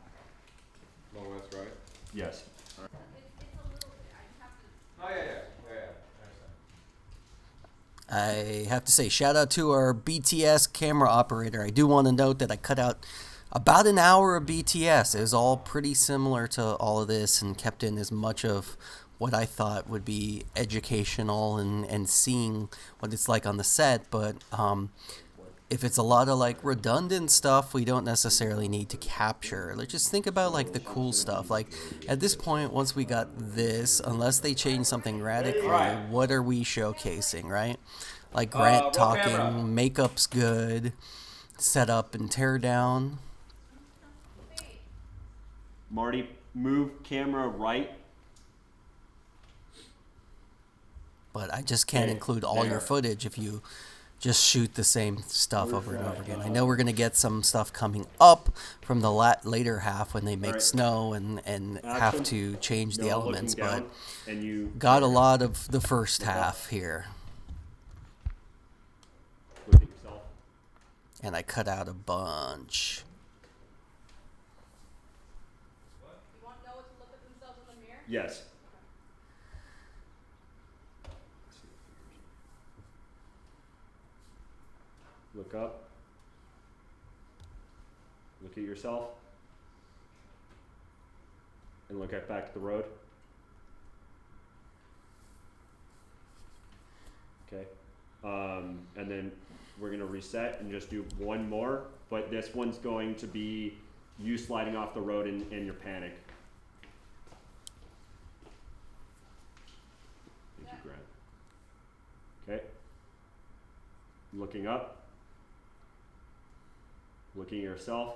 No, that's right. Yes. Oh, yeah. I have to say, shout out to our BTS camera operator. I do want to note that I cut out about an hour of BTS. It was all pretty similar to all of this and kept in as much of what I thought would be educational and seeing what it's like on the set. But if it's a lot of like redundant stuff, we don't necessarily need to capture. Like, just think about like the cool stuff. Like at this point, once we got this, unless they change something radically, what are we showcasing, right? Like Grant talking, makeup's good, set up and tear down. Marty, move camera right. But I just can't include all your footage if you just shoot the same stuff over and over again. I know we're going to get some stuff coming up from the later half when they make snow and have to change the elements, but got a lot of the first half here. Look at yourself. And I cut out a bunch. You want Noah to look at themselves in the mirror? Yes. Look up. Look at yourself. And look at back at the road. Okay. and then we're gonna reset and just do one more, but this one's going to be you sliding off the road in your panic. Thank you, Grant. Okay. Looking up. Looking at yourself.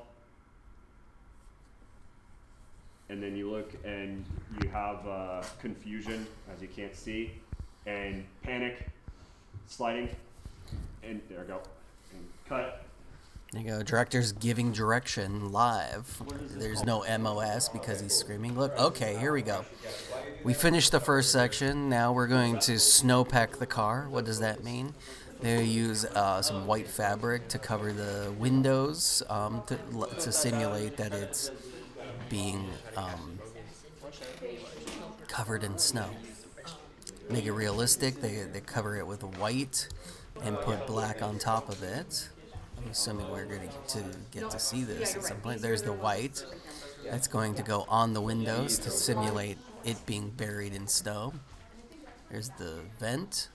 And then you look and you have confusion as you can't see, and panic, sliding, and there we go, and cut. There you go. Director's giving direction live. There's no MOS because he's screaming. Look, okay, here we go. We finished the first section. Now we're going to snowpack the car. What does that mean? They use some white fabric to cover the windows to simulate that it's being covered in snow. Make it realistic. They cover it with white and put black on top of it. I'm assuming we're going to get to see this at some point. There's the white. That's going to go on the windows to simulate it being buried in snow. There's the vent.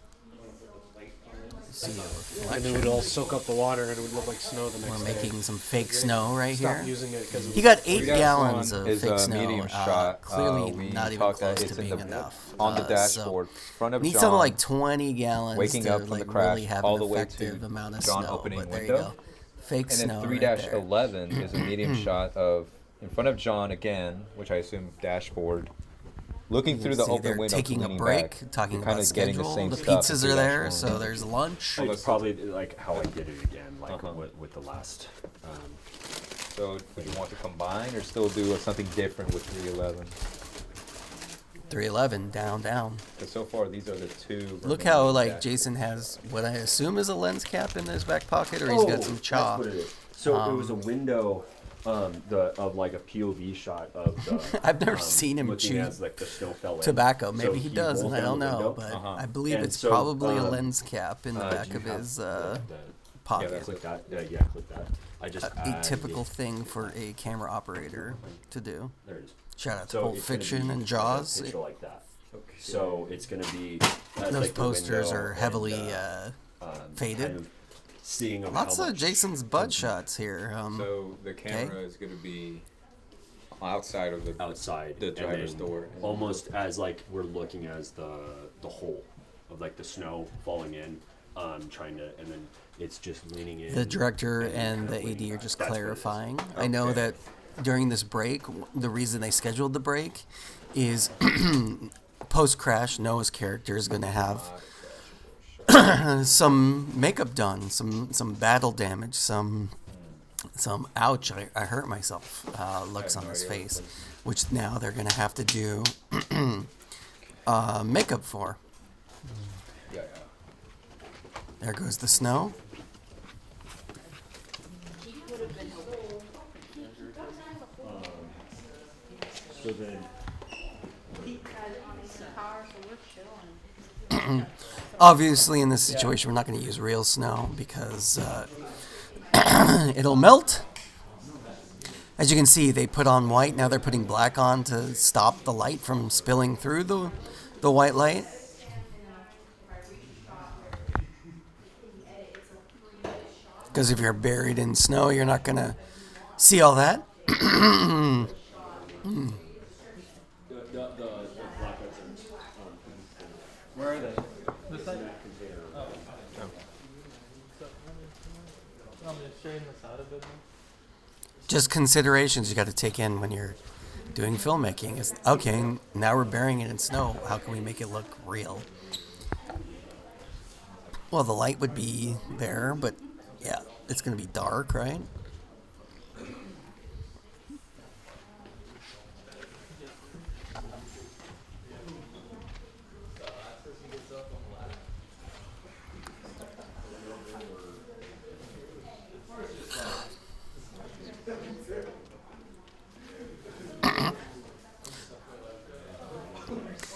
See a reflection. And it would all soak up the water and it would look like snow the next We're day. making some fake snow right Stop here. using it 'cause He got 8 3-1 gallons of is fake a snow. medium shot. Clearly We not even talked that close it's to in being the- enough. on the dashboard, front of Need John, something like 20 gallons waking to up from like the crash, really have all an the way to effective amount of John snow. opening But there window. you go. Fake and snow then right there. 3-11 is a medium shot of in front of John again, which I assume dashboard. Looking You through can the see open they're window, taking a leaning break, back. talking You're about kinda getting schedule. the same The stuff pizzas as are the there, dash so one. there's lunch. It's probably like how I did it again, like with the last. So would you want to combine or still do something different with 311? 311 down. Because so far these are the two. Look how remaining like dashes. Jason has what I assume is a lens cap in his back pocket, or he's got some chalk. That's what it is. So it was a window, of like a POV shot of the. I've never seen him looking chew as like the snow fell in. tobacco. Maybe So he does, rolled and I down don't the know, window. but I believe And it's so, probably a lens cap in the do back you of have his the pocket. that's click that. Yeah, click that. I just A typical thing for a camera operator to do. There it is. Shout out to So Pulp it's gonna Fiction be and a Jaws. picture like that. So it's gonna be Those like the posters window are heavily kind faded. of seeing Lots how of much- Jason's butt shots here. So the camera is going to be outside of the outside the and driver's then door. almost as like we're looking as the hole of like the snow falling in, trying to, and then it's just leaning in. The director and kind the of leaning AD are out. just That's what it is. clarifying. I know Okay. that during this break, the reason they scheduled the break is post-crash, Noah's character is going to have some makeup done, some battle damage, some ouch, I hurt myself looks on his face, which now they're going to have to do makeup for. Yeah. There goes the snow. So then, Obviously, in this situation, we're not going to use real snow because it'll melt. As you can see, they put on white. Now they're putting black on to stop the light from spilling through the white light. Because if you're buried in snow, you're not going to see all that. the black items, Where are they? This side? Oh. I'm just sharing this out a bit more. Just considerations you got to take in when you're doing filmmaking. Is okay, now we're burying it in snow. How can we make it look real? Well, the light would be there, but yeah, it's going to be dark, right?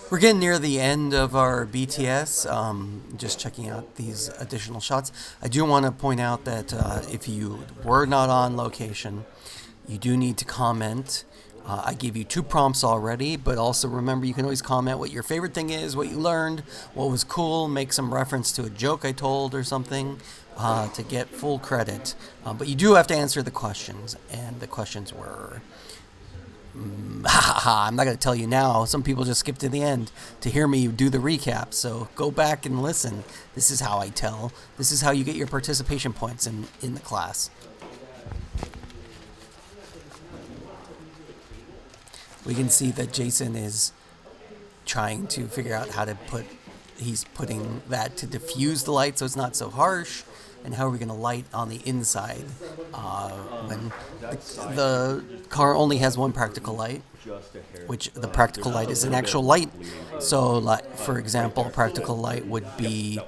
We're getting near the end of our BTS, just checking out these additional shots. I do want to point out that if you were not on location, you do need to comment I gave you 2 prompts already, but also remember you can always comment what your favorite thing is, what you learned, what was cool, make some reference to a joke I told or something to get full credit. But you do have to answer the questions, and the questions were... I'm not going to tell you now. Some people just skip to the end to hear me do the recap, so go back and listen. This is how I tell. This is how you get your participation points in the class. We can see that Jason is trying to figure out how to he's putting that to diffuse the light so it's not so harsh. And how are we going to light on the inside when the car only has one practical light, which the practical light is an actual light. So, like, for example, a practical light would be,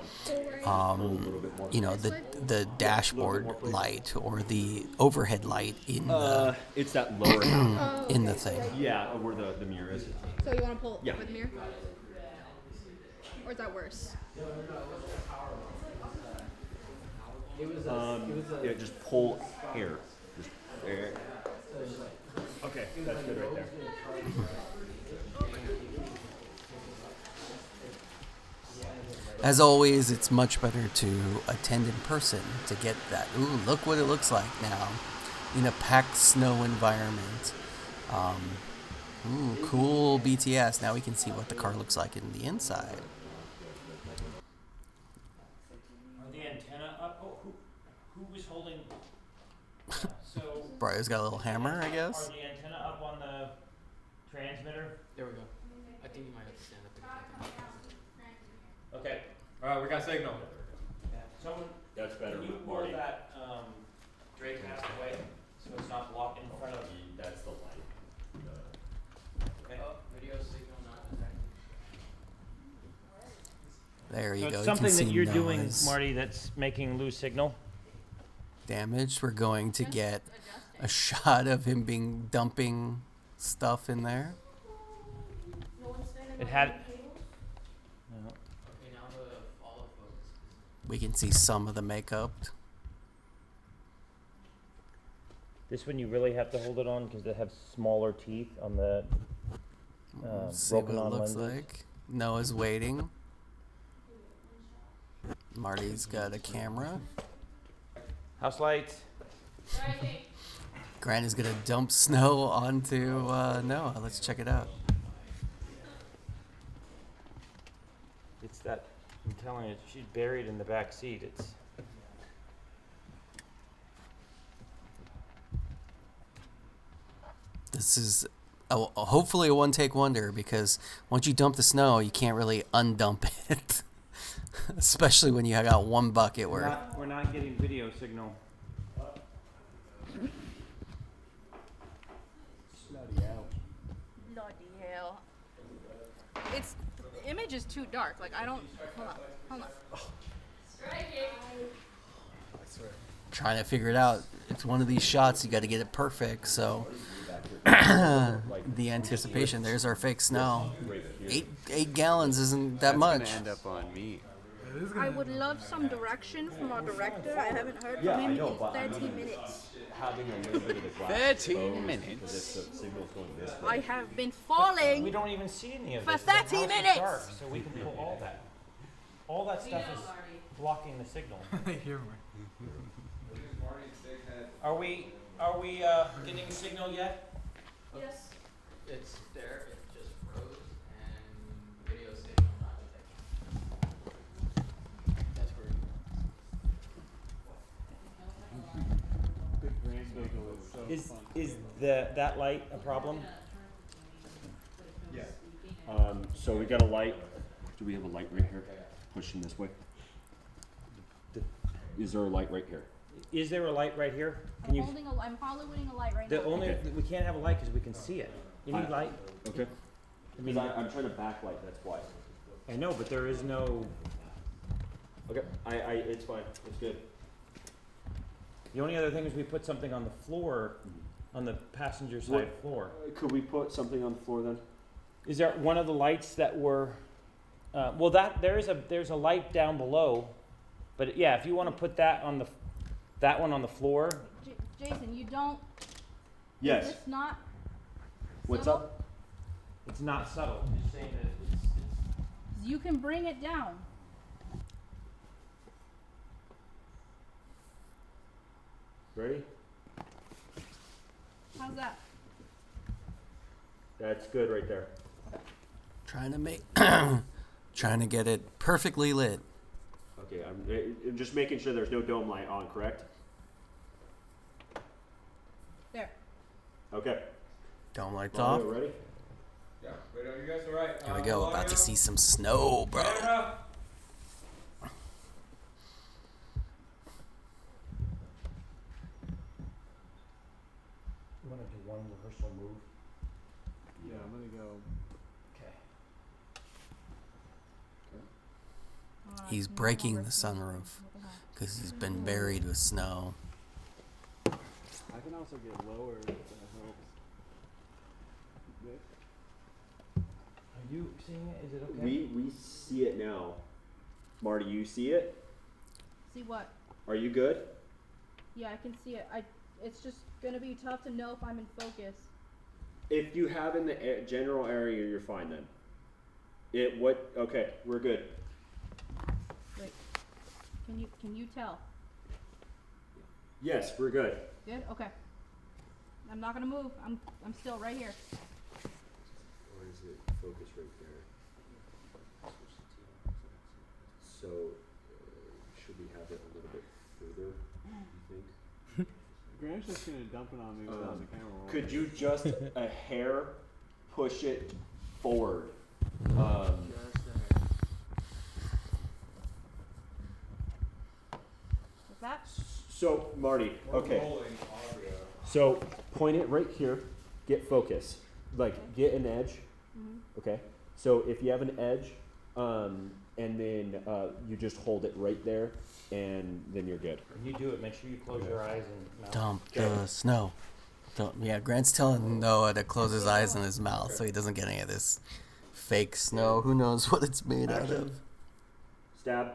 the dashboard light or the overhead light in the it's that lower half in the thing. Yeah, where the mirror is. So you want to pull Yeah. with mirror? Or is that worse? Yeah, just pull here. Just there. Okay, that's good right there. As always, it's much better to attend in person to get that. Ooh, look what it looks like now in a packed snow environment. Ooh, cool BTS. Now we can see what the car looks like in the inside. Are the antenna up? Oh, who was holding? So. Brio's got a little hammer, I guess. Are the antenna up on the transmitter? There we go. I think you might have to stand up again. Okay. Alright, we got signal. Someone. That's better, Can you pull Marty. that Drake mask away so it's not blocking in front of you? That's the light. Okay. Oh, video signal not detected. There you So go. it's You something can see that you're doing, Noah's Marty, that's making lose signal. damage. We're going to get a shot of him dumping stuff in there. No one's standing It by had. any cables? No. Okay, now the follow focus. We can see some of the makeup. This one you really have to hold it on because they have smaller teeth on the Let's see what broken it on looks lenses. like. Noah's waiting. Marty's got a camera. House lights. Grant is gonna dump snow onto Noah. Let's check it out. It's that. I'm telling you, she's buried in the back seat. It's. This is hopefully a one-take wonder because once you dump the snow, you can't really undump it. Especially when you got one bucket worth. We're not getting video signal. Bloody hell. It's the image is too dark. Like I don't. Hold on. Trying to figure it out. It's one of these shots. You got to get it perfect. So the anticipation. There's our fake snow. 8 gallons isn't that much. That's gonna end up on me. I would love some direction from our director. I haven't heard from him in 30 minutes. Having a little bit of the glass 13 minutes. because if the signal's going this way. I have been falling. We don't even see any of For this. The 30 house is minutes. dark, so we can pull all that. All that stuff is blocking the signal. Are we getting signal yet? Yes. It's there, it just froze, and video signal not detected. That's where Is that light a problem? Yeah. So we got a light. Do we have a light right here? Pushing this way. Is there a light right here? Is there a light right here? Can I'm you? I'm holding a light right The now. only Okay. we can't have a light because we can see it. You need light. Okay. I mean, I'm trying to backlight. That's why. I know, but there is no. Okay. It's fine. It's good. The only other thing is we put something on the floor, on the passenger side floor. Could we put something on the floor then? Is there one of the lights that were? Well, there's a light down below, but yeah, if you want to put that on that one on the floor. Jason, you don't. Yes. Is this not? What's Subtle? up? It's not subtle. I'm just saying that it's You can bring it down. Ready? How's that? That's good right there. Trying to make, trying to get it perfectly lit. Okay, I'm just making sure there's no dome light on, correct? There. Okay. Dome lights Mario, off. ready? Yeah, wait, are you guys alright? Here we go. About to see some snow, bro. You want to do one rehearsal move? Yeah, I'm gonna go. Okay. He's breaking the sunroof because he's been buried with snow. I can also get lower if that helps. Are you seeing it? Is it okay? We see it now. Marty, you see it? See what? Are you good? Yeah, I can see it. It's just gonna be tough to know if I'm in focus. If you have in the general area, you're fine then. Okay, we're good. Wait. Can you tell? Yes, we're good. Good? Okay. I'm not gonna move. I'm still right here. Or is it focus right there? So, should we have it a little bit further, you think? Grant's just gonna dump it on me without the camera rolling. Could you just a hair push it forward? What's that? So, Marty, okay. Rolling audio. So, point it right here. Get focus. Like, get an edge. Okay? So, if you have an edge, and then you just hold it right there, and then you're good. When you do it, make sure you close your eyes and mouth. Dump the snow. Yeah, Grant's telling Noah to close his eyes and his mouth so he doesn't get any of this fake snow. Who knows what it's made out of? Stab.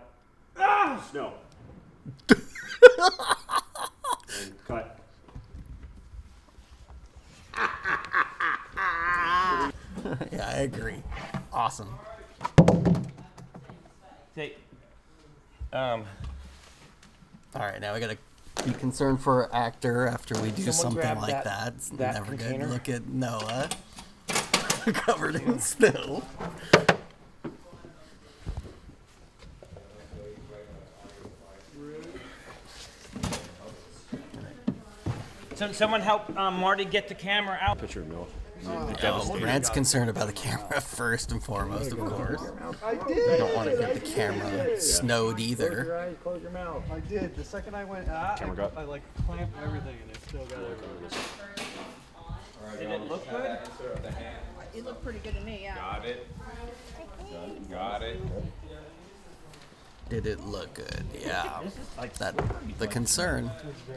Snow. And cut. Yeah, I agree. Awesome. Take. All right, now we gotta be concerned for our actor after we do Someone something grab like that- that. It's that never container. good. Look at Noah covered in snow. Someone help Marty get the camera out. Picture of Noah. Oh, Grant's concerned about the camera first and foremost, of course. I I did! don't want to get the camera snowed either. eyes, close your mouth. I did. The second I went, I like clamped everything and it still got everything. Alright, Did y'all, it look have good? that insert of the hand. It looked pretty good to me, yeah. Got it. Got it. Did it look good? Yeah. That the concern.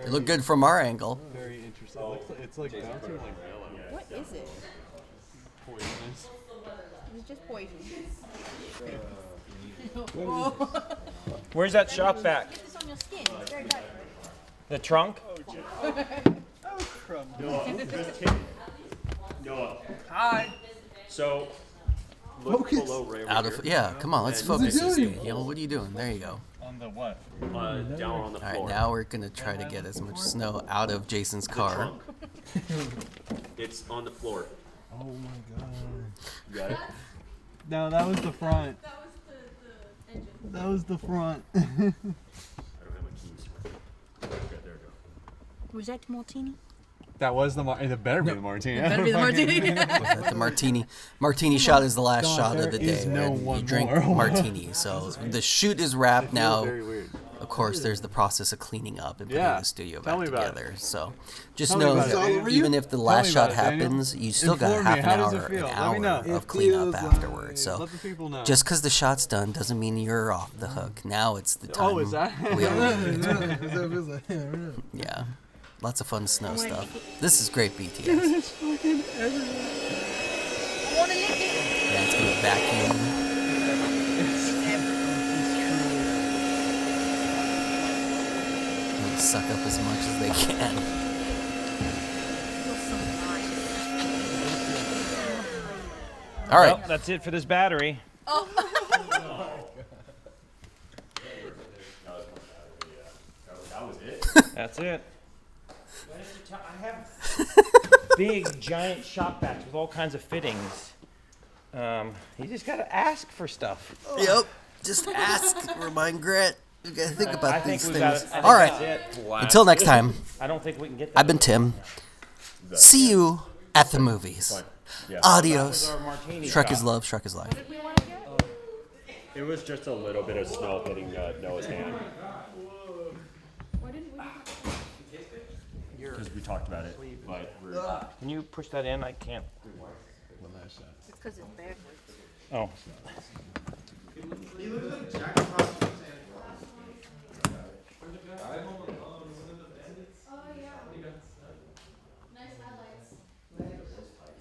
It looked good from our angle. Very interesting. It's like bouncing like yellow. What is it? Poisonous. It's just poison. Where's that shop vac? Get this on your skin. It's very bad. The trunk? Noah, just take Noah. Hi. So, look Focus. below right over Out here. of yeah. Come on, let's And- focus this doing? thing. Yo, what are you doing? There you go. On the what? Down on the All floor. right, now we're gonna try to get as much snow out of Jason's car. Trunk. It's on the floor. Oh my god. You got it? No, that was the front. That was the engine. That was the front. I don't have my keys. Okay, there we go. Was that martini? That was the it better be the martini. Better be the martini. The martini shot is the last God, shot of there the is day. no and you one drink more. martini. So the shoot is wrapped now. Very weird. Of course, there's the process of cleaning up and putting Yeah. the studio Tell back me about together. So just Tell me know about it, that Daniel. even if the Tell last me shot about it, Daniel. happens, you still got Inform me. half an How does it hour, feel? an Let me know. hour It of cleanup feels afterwards. like- So let the people know. just because the shot's done doesn't mean you're off the hook. Now it's the time. Oh, is that? we all- yeah. Lots of fun snow stuff. This is great BTS. It's fucking everywhere. I want to lick it. Yeah, it's gonna vacuum. And suck up as much as they can. Feels so nice. All right. Well, that's it for this battery. That was it. That's it. I have big, giant shop vacs with all kinds of fittings. You just gotta ask for stuff. Yep. Just ask. Remind Grit. You gotta think about I think these we things. got it. All right. Until next time, I don't think we can get that. I've been Tim. See you at the movies. Yeah. Adios. Our martini Shrek shot. is love. Shrek is life. What did we want to get? It was just a little bit of snow hitting Noah's hand. Why didn't we? Because we talked about it, but we're. Can you push that in? I can't. It's because it's backwards. Oh. He looks like Jack